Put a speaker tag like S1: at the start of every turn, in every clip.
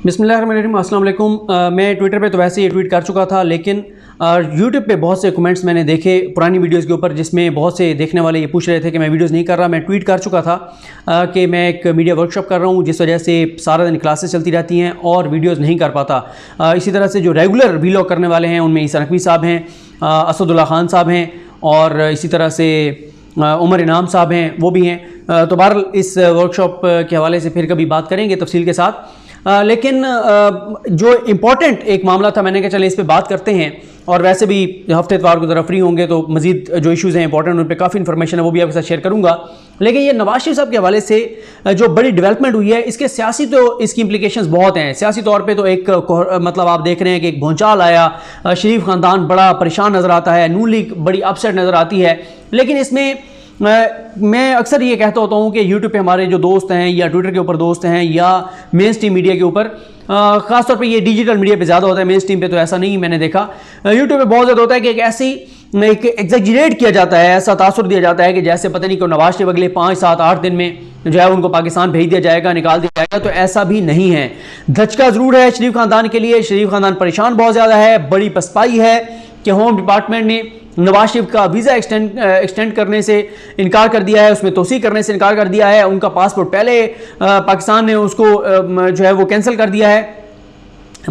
S1: बिस्मिल्लाहिर्रहमानिर्रहीम, अस्सलाम वालेकुम। मैं ट्विटर पे तो वैसे ही ट्वीट कर चुका था, लेकिन यूट्यूब पे बहुत से कमेंट्स मैंने देखे पुरानी वीडियोस के ऊपर, जिसमें बहुत से देखने वाले ये पूछ रहे थे कि मैं वीडियोस नहीं कर रहा। मैं ट्वीट कर चुका था कि मैं एक मीडिया वर्कशॉप कर रहा हूँ, जिस वजह से सारा दिन क्लासेस चलती रहती हैं और वीडियोज़ नहीं कर पाता। इसी तरह से जो रेगुलर वीलॉग करने वाले हैं उनमें ईसा नकवी साहब हैं, असदुल्ला खान साहब हैं और इसी तरह से उमर इनाम साहब हैं, वो भी हैं। तो बहरहाल इस वर्कशॉप के हवाले से फिर कभी बात करेंगे तफसील के साथ। लेकिन जो इम्पोर्टेंट एक मामला था, मैंने कहा चले इस पे बात करते हैं। और वैसे भी हफ्ते इतवार को ज़रा फ्री होंगे तो मज़ीद जो इश्यूज़ हैं इंपॉर्टेंट, उन पर काफ़ी इन्फॉर्मेशन है, वो भी आपके साथ शेयर करूँगा। लेकिन ये नवाज शरीफ साहब के हवाले से जो बड़ी डेवलपमेंट हुई है, इसके सियासी तो इसकी इंप्लीकेशंस बहुत हैं। सियासी तौर पे तो एक मतलब आप देख रहे हैं कि एक भूचाल आया, शरीफ ख़ानदान बड़ा परेशान नज़र आता है, नून लीग बड़ी अपसेट नज़र आती है। लेकिन इसमें मैं अक्सर ये कहता होता हूँ कि यूट्यूब पे हमारे जो दोस्त हैं या ट्विटर के ऊपर दोस्त हैं या मेन स्ट्रीम मीडिया के ऊपर, ख़ास तौर पे ये डिजिटल मीडिया पे ज़्यादा होता है, मेन स्ट्रीम पे तो ऐसा नहीं मैंने देखा। यूट्यूब पे बहुत ज़्यादा होता है कि एक एग्जैजरेट किया जाता है, ऐसा तासुर दिया जाता है कि जैसे पता नहीं कि नवाज शरीफ अगले 5, 7, 8 दिन में जो है उनको पाकिस्तान भेज दिया जाएगा, निकाल दिया जाएगा। तो ऐसा भी नहीं है। धचका ज़रूर है शरीफ ख़ानदान के लिए। शरीफ ख़ानदान परेशान बहुत ज़्यादा है। बड़ी पसपाई है कि होम डिपार्टमेंट ने नवाज शरीफ का वीज़ा एक्सटेंड करने से इनकार कर दिया है, उसमें तोसी करने से इनकार कर दिया है। उनका पासपोर्ट पहले पाकिस्तान ने उसको जो है वो कैंसिल कर दिया है।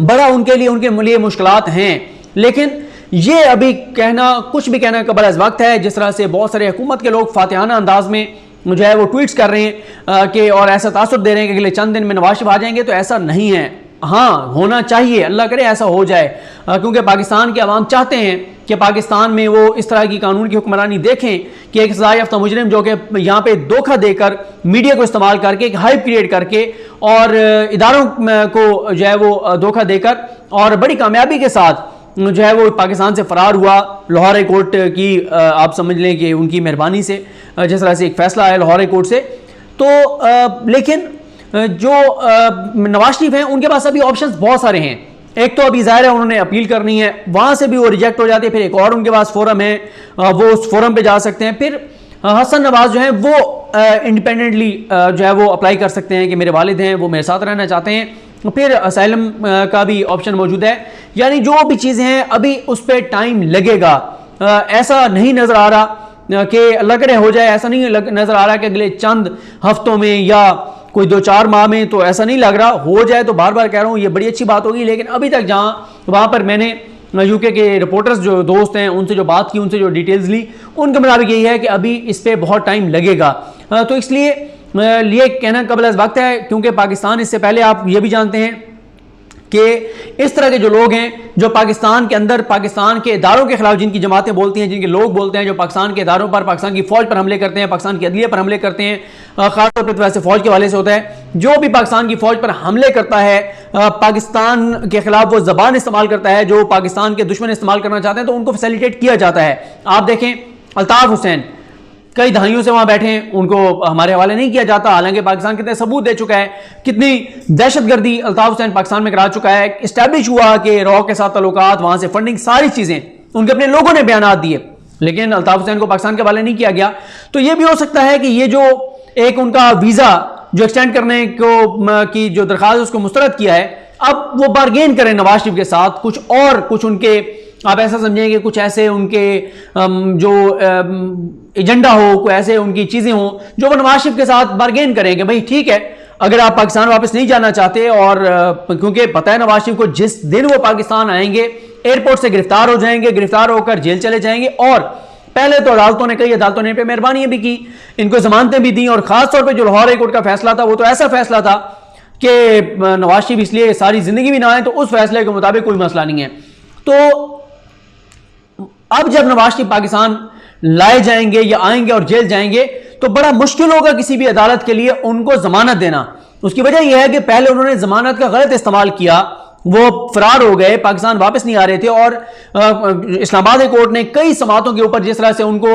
S1: बड़ा उनके लिए मुश्किलात हैं। लेकिन ये अभी कुछ भी कहना कबल अज़ वक्त है। जिस तरह से बहुत सारे हुकूमत के लोग फातिहाना अंदाज में जो है वो ट्वीट्स कर रहे हैं कि और ऐसा तासुर दे रहे हैं कि अगले चंद दिन में नवाज शरीफ आ जाएंगे, तो ऐसा नहीं है। हाँ, होना चाहिए, अल्लाह करे ऐसा हो जाए, क्योंकि पाकिस्तान के अवाम चाहते हैं कि पाकिस्तान में वो इस तरह की कानून की हुक्मरानी देखें कि एक सज़ा याफ्ता मुजरिम जो कि यहाँ पे धोखा देकर मीडिया को इस्तेमाल करके, एक हाइप क्रिएट करके और इदारों को जो है वो धोखा देकर और बड़ी कामयाबी के साथ जो है वो पाकिस्तान से फरार हुआ। लाहौर हाई कोर्ट की आप समझ लें कि उनकी मेहरबानी से जिस तरह से एक फ़ैसला आया लाहौर हाई कोर्ट से। तो लेकिन जो नवाज शरीफ हैं उनके पास अभी ऑप्शंस बहुत सारे हैं। एक तो अभी जाहिर है उन्होंने अपील करनी है, वहाँ से भी वो रिजेक्ट हो जाती है। फिर एक और उनके पास फोरम है, वो उस फोरम पे जा सकते हैं। फिर हसन नवाज जो है वो इंडिपेंडेंटली जो है वो अप्लाई कर सकते हैं कि मेरे वालिद हैं, वो मेरे साथ रहना चाहते हैं। फिर असाइलम का भी ऑप्शन मौजूद है। यानी जो भी चीज़ें हैं अभी उस पर टाइम लगेगा। ऐसा नहीं नज़र आ रहा कि अल्लाह करे हो जाए, ऐसा नहीं नज़र आ रहा कि अगले चंद हफ्तों में या कोई 2-4 माह में, तो ऐसा नहीं लग रहा। हो जाए तो बार बार कह रहा हूँ ये बड़ी अच्छी बात होगी। लेकिन अभी तक वहाँ पर मैंने यूके के रिपोर्टर्स जो दोस्त हैं उनसे जो बात की, उनसे जो डिटेल्स ली, उनके मुताबिक यही है कि अभी इस पर बहुत टाइम लगेगा। तो इसलिए ये कहना कबल अज़ वक्त है, क्योंकि पाकिस्तान इससे पहले आप ये भी जानते हैं कि इस तरह के जो लोग हैं जो पाकिस्तान के अंदर पाकिस्तान के इदारों के खिलाफ जिनकी जमातें बोलती हैं, जिनके लोग बोलते हैं, जो पाकिस्तान के इदारों पर, पाकिस्तान की फ़ौज पर हमले करते हैं, पाकिस्तान की अदलिया पर हमले करते हैं, ख़ासतौर पर तो वैसे फ़ौज के हवाले से होता है, जो भी पाकिस्तान की फ़ौज पर हमले करता है, पाकिस्तान के खिलाफ वो ज़बान इस्तेमाल करता है जो पाकिस्तान के दुश्मन इस्तेमाल करना चाहते हैं, तो उनको फैसिलिटेट किया जाता है। आप देखें अल्ताफ़ हुसैन कई दहाइयों से वहां बैठे हैं, उनको हमारे हवाले नहीं किया जाता, हालांकि पाकिस्तान कितने सबूत दे चुका है, कितनी दहशतगर्दी अल्ताफ हुसैन पाकिस्तान में करा चुका है। इस्टेब्लिश हुआ कि रॉ के साथ ताल्लुकात, वहां से फंडिंग, सारी चीजें उनके अपने लोगों ने बयान दिए, लेकिन अल्ताफ हुसैन को पाकिस्तान के हवाले नहीं किया गया। तो यह भी हो सकता है कि ये जो एक उनका वीजा जो एक्सटेंड करने को की जो दरखास्त उसको मुस्तरद किया है, अब वो बारगेन करें नवाज शरीफ के साथ, कुछ उनके आप ऐसा समझेंगे, कुछ ऐसे उनके जो एजेंडा हो, कोई ऐसे उनकी चीजें हो जो वो नवाज शरीफ के साथ बारगेन करेंगे। भाई ठीक है, अगर आप पाकिस्तान वापस नहीं जाना चाहते, और क्योंकि पता है नवाज शरीफ को जिस दिन वो पाकिस्तान आएंगे एयरपोर्ट से गिरफ्तार हो जाएंगे, गिरफ्तार होकर जेल चले जाएंगे। और पहले तो अदालतों ने, कई अदालतों ने मेहरबानी भी की, इनको जमानतें भी दी, और खासतौर पर जो लाहौर हाई कोर्ट का फैसला था वो तो ऐसा फैसला था कि नवाज शरीफ इसलिए सारी जिंदगी भी ना आए, तो उस फैसले के मुताबिक कोई मसला नहीं है। तो अब जब नवाज शरीफ पाकिस्तान लाए जाएंगे या आएंगे और जेल जाएंगे, तो बड़ा मुश्किल होगा किसी भी अदालत के लिए उनको जमानत देना। उसकी वजह यह है कि पहले उन्होंने जमानत का गलत इस्तेमाल किया, वो फरार हो गए, पाकिस्तान वापस नहीं आ रहे थे, और इस्लामाबाद हाई कोर्ट ने कई समातों के ऊपर जिस तरह से उनको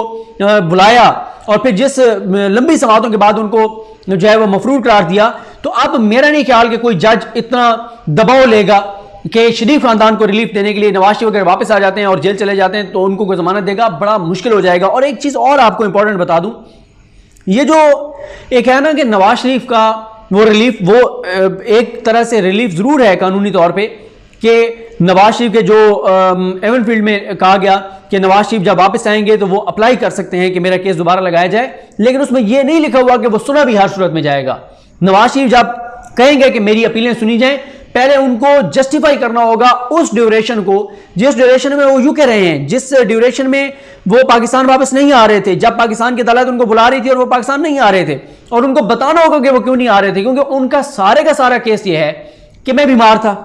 S1: बुलाया और फिर जिस लंबी समातों के बाद उनको जो है वो मफरूर करार दिया, तो अब मेरा नहीं ख्याल कि कोई जज इतना दबाव लेगा कि शरीफ खानदान को रिलीफ देने के लिए नवाज शरीफ अगर वापस आ जाते हैं और जेल चले जाते हैं तो उनको कोई जमानत देगा, बड़ा मुश्किल हो जाएगा। और एक चीज़ और आपको इंपॉर्टेंट बता दूं, ये जो एक है ना कि नवाज शरीफ का वो रिलीफ, वो एक तरह से रिलीफ ज़रूर है कानूनी तौर पे कि नवाज शरीफ के जो एवन फील्ड में कहा गया कि नवाज शरीफ जब वापस आएंगे तो वो अप्लाई कर सकते हैं कि मेरा केस दोबारा लगाया जाए, लेकिन उसमें यह नहीं लिखा हुआ कि वो सुना भी हर सूरत में जाएगा। नवाज शरीफ जब कहेंगे कि मेरी अपीलें सुनी जाएं, पहले उनको जस्टिफाई करना होगा उस ड्यूरेशन को जिस ड्यूरेशन में वो यूके रहे हैं, जिस ड्यूरेशन में वो पाकिस्तान वापस नहीं आ रहे थे, जब पाकिस्तान की अदालत उनको बुला रही थी और वो पाकिस्तान नहीं आ रहे थे, और उनको बताना होगा कि वो क्यों नहीं आ रहे थे, क्योंकि उनका सारे का सारा केस ये है कि मैं बीमार था।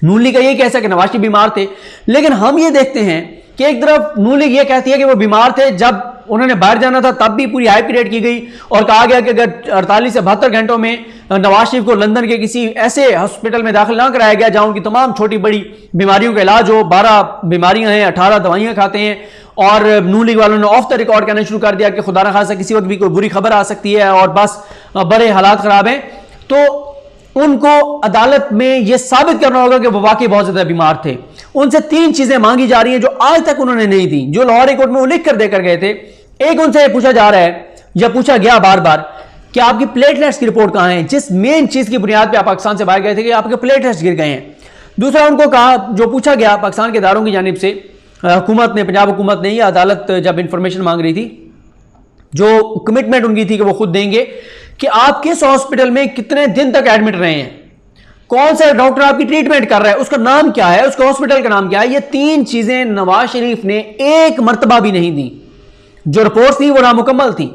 S1: नून लीग का ये कैसा कि नवाज शरीफ बीमार थे, लेकिन हम ये देखते हैं कि एक तरफ नून लीग ये कहती है कि वो बीमार थे, जब उन्होंने बाहर जाना था तब भी पूरी हाइप क्रिएट की गई और कहा गया कि अगर 48 से 72 घंटों में नवाज शरीफ को लंदन के किसी ऐसे हॉस्पिटल में दाखिल ना कराया गया जहां उनकी तमाम छोटी बड़ी बीमारियों का इलाज हो, 12 बीमारियां हैं, 18 दवाइयां खाते हैं, और नून लीग वालों ने ऑफ द रिकॉर्ड कहना शुरू कर दिया कि खुदा न खासा किसी वक्त भी कोई बुरी खबर आ सकती है और बस बड़े हालात खराब हैं, तो उनको अदालत में यह साबित करना होगा कि वो वाकई बहुत ज्यादा बीमार थे। उनसे 3 चीजें मांगी जा रही हैं जो आज तक उन्होंने नहीं दी, जो लाहौर हाई कोर्ट में वो लिख कर देकर गए थे। एक, उनसे पूछा जा रहा है या पूछा गया बार बार कि आपकी प्लेटलेट्स की रिपोर्ट कहां है, जिस मेन चीज की बुनियाद पे आप पाकिस्तान से बाहर गए थे कि आपके प्लेटलेट्स गिर गए हैं। दूसरा, उनको कहा, जो पूछा गया पाकिस्तान के इदारों की जानिब से, हुकूमत ने, पंजाब हुकूमत ने या अदालत जब इंफॉर्मेशन मांग रही थी, जो कमिटमेंट उनकी थी कि वो खुद देंगे कि आप किस हॉस्पिटल में कितने दिन तक एडमिट रहे हैं, कौन सा डॉक्टर आपकी ट्रीटमेंट कर रहा है, उसका नाम क्या है, उसके हॉस्पिटल का नाम क्या है। ये 3 चीजें नवाज शरीफ ने एक मर्तबा भी नहीं दी। जो रिपोर्ट थी वो नामुकम्मल थी,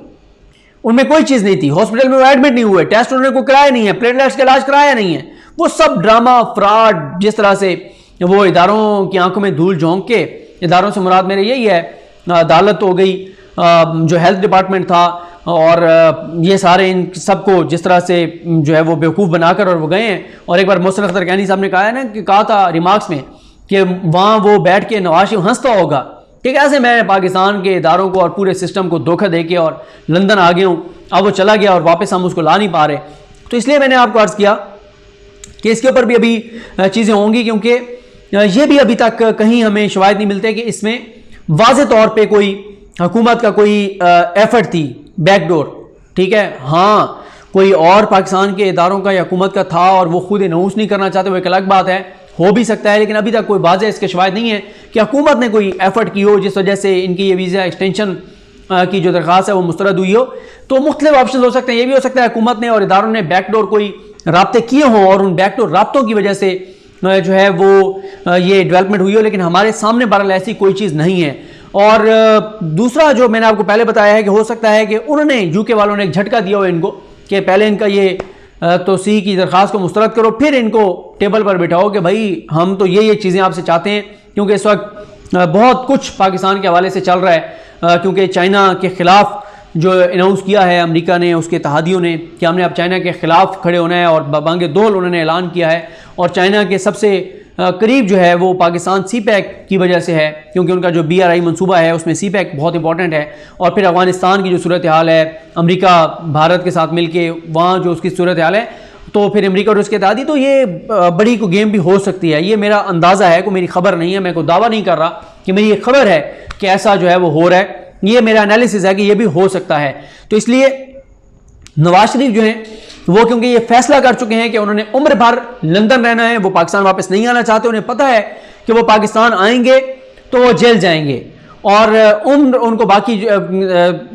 S1: उनमें कोई चीज नहीं थी। हॉस्पिटल में वो एडमिट नहीं हुए, टेस्ट उन्होंने कोई कराया नहीं है, प्लेटलेट्स का इलाज कराया नहीं है, वो सब ड्रामा, फ्रॉड, जिस तरह से वो इदारों की आंखों में धूल झोंक के, इदारों से मुराद मेरे यही है अदालत हो गई, जो हेल्थ डिपार्टमेंट था, और ये सारे इन सबको जिस तरह से जो है वो बेवकूफ़ बनाकर और वो गए हैं। और एक बार मोहसिन अख्तर कैनी साहब ने कहा है ना कि कहा था रिमार्क्स में कि वहाँ वो बैठ के नवाज शरीफ हंसता होगा कि कैसे मैं पाकिस्तान के इदारों को और पूरे सिस्टम को धोखा दे के और लंदन आ गया हूँ, अब वो चला गया और वापस हम उसको ला नहीं पा रहे। तो इसलिए मैंने आपको अर्ज़ किया कि इसके ऊपर भी अभी चीज़ें होंगी, क्योंकि ये भी अभी तक कहीं हमें शवाहिद नहीं मिलते कि इसमें वाज़े तौर पर कोई हुकूमत का कोई एफर्ट थी, बैकडोर, ठीक है। हाँ, कोई और पाकिस्तान के इदारों का या हुकूमत का था और वो खुद अनाउंस नहीं करना चाहते, वो एक अलग बात है, हो भी सकता है, लेकिन अभी तक कोई वाज़ेह इसके शवाहिद नहीं है कि हुकूमत ने कोई एफर्ट की हो जिस वजह से इनकी ये वीज़ा एक्सटेंशन की जो दरख्वास्त है वो मुस्तरद हुई हो। तो मुख्तलिफ ऑप्शन हो सकते हैं, ये भी हो सकता है हुकूमत ने और इदारों ने बैकडोर कोई राब्ते किए हों और उन बैकडोर राब्तों की वजह से जो है वो ये डेवलपमेंट हुई हो, लेकिन हमारे सामने बहरहाल ऐसी कोई चीज़ नहीं है। और दूसरा जो मैंने आपको पहले बताया है कि हो सकता है कि उन्होंने यूके वालों ने एक झटका दिया हो इनको कि पहले इनका ये तोसी की दरख्वास्त को मुस्तरद करो, फिर इनको टेबल पर बिठाओ कि भाई हम तो ये चीज़ें आपसे चाहते हैं, क्योंकि इस वक्त बहुत कुछ पाकिस्तान के हवाले से चल रहा है, क्योंकि चाइना के ख़िलाफ़ जो अनाउंस किया है अमेरिका ने, उसके इत्तेहादियों ने, कि हमने अब चाइना के ख़िलाफ़ खड़े होना है, और बांगे दोल उन्होंने ऐलान किया है। और चाइना के सबसे करीब जो है वो पाकिस्तान CPEC की वजह से है, क्योंकि उनका जो BRI मंसूबा है उसमें CPEC बहुत इंपॉर्टेंट है। और फिर अफगानिस्तान की जो सूरत हाल है, अमेरिका भारत के साथ मिलके वहाँ जो उसकी सूरत हाल है, तो फिर अमेरिका और उसके इत्तेहादी, तो ये बड़ी को गेम भी हो सकती है। ये मेरा अंदाज़ा है, कोई मेरी खबर नहीं है, मैं कोई दावा नहीं कर रहा कि मेरी ये खबर है कि ऐसा जो है वो हो रहा है, ये मेरा एनालिसिस है कि ये भी हो सकता है। तो इसलिए नवाज शरीफ जो है वो, क्योंकि ये फैसला कर चुके हैं कि उन्होंने उम्र भर लंदन रहना है, वो पाकिस्तान वापस नहीं आना चाहते, उन्हें पता है कि वो पाकिस्तान आएंगे तो वो जेल जाएंगे, और उम्र उनको बाकी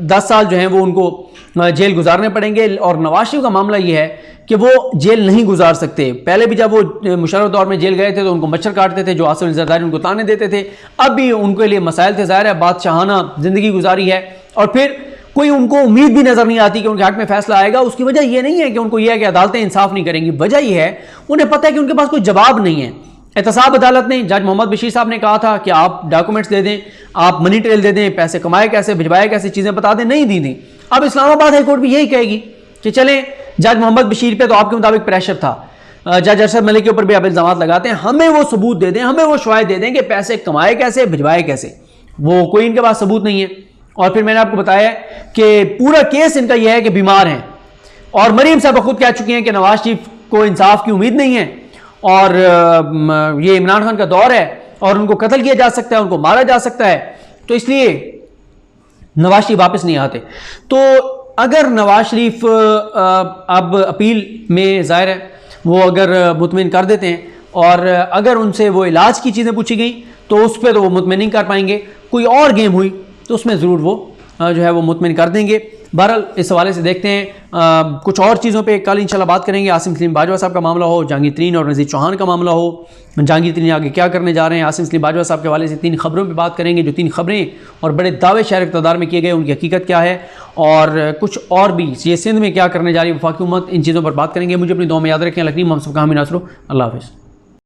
S1: 10 साल जो हैं वो उनको जेल गुजारने पड़ेंगे। और नवाज शरीफ का मामला ये है कि वो जेल नहीं गुजार सकते। पहले भी जब वो मुशर्रफ दौर में जेल गए थे तो उनको मच्छर काटते थे, जो आसिफ जरदारी उनको ताने देते थे, अब भी उनके लिए मसाइल थे, ज़ाहिर है बादशाहाना ज़िंदगी गुजारी है, और फिर कोई उनको उम्मीद भी नजर नहीं आती कि उनके हक में फैसला आएगा। उसकी वजह यह नहीं है कि उनको यह है कि अदालतें इंसाफ नहीं करेंगी, वजह यह है उन्हें पता है कि उनके पास कोई जवाब नहीं है। एहतसाब अदालत ने, जज मोहम्मद बशीर साहब ने कहा था कि आप डॉक्यूमेंट्स दे दें, आप मनी ट्रेल दे दें, पैसे कमाए कैसे, भिजवाए कैसे, चीज़ें बता दें, नहीं दी। अब इस्लामाबाद हाई कोर्ट भी यही कहेगी कि चलें, जज मोहम्मद बशीर पे तो आपके मुताबिक प्रेशर था, जज अरशद मलिक के ऊपर भी आप इल्जाम लगाते हैं, हमें वो सबूत दे दें, हमें वो शवाहिद दे दें कि पैसे कमाए कैसे, भिजवाए कैसे। वो कोई इनके पास सबूत नहीं है। और फिर मैंने आपको बताया कि पूरा केस इनका यह है कि बीमार हैं, और मरीम साहब खुद कह चुकी हैं कि नवाज शरीफ को इंसाफ की उम्मीद नहीं है, और ये इमरान खान का दौर है और उनको कत्ल किया जा सकता है, उनको मारा जा सकता है, तो इसलिए नवाज शरीफ वापस नहीं आते। तो अगर नवाज शरीफ अब अपील में ज़ाहिर है वो अगर मुतमिन कर देते हैं और अगर उनसे वो इलाज की चीज़ें पूछी गई तो उस पर तो वो मुतमिन नहीं कर पाएंगे। कोई और गेम हुई तो उसमें ज़रूर वो जो है वो मुतमिन कर देंगे। बहरहाल इस हवाले से देखते हैं कुछ और चीज़ों पे कल इंशाल्लाह बात करेंगे। आसिम सलीम बाजवा साहब का मामला हो, जहांगीर तरीन और नज़ीर चौहान का मामला हो, जहांगीर तरीन आगे क्या करने जा रहे हैं, आसिम सलीम बाजवा साहब के हवाले से 3 खबरों पे बात करेंगे। जो 3 खबरें और बड़े दावे शहर इक़्तिदार में किए गए उनकी हकीकत क्या है और कुछ और भी ये सिंध में क्या करने जा रही है वफाकी हुकूमत, इन चीज़ों पर बात करेंगे। मुझे अपनी दुआ में याद रखें। लकरीम हम सबका हामी नासरो। अल्लाह हाफ़िज़।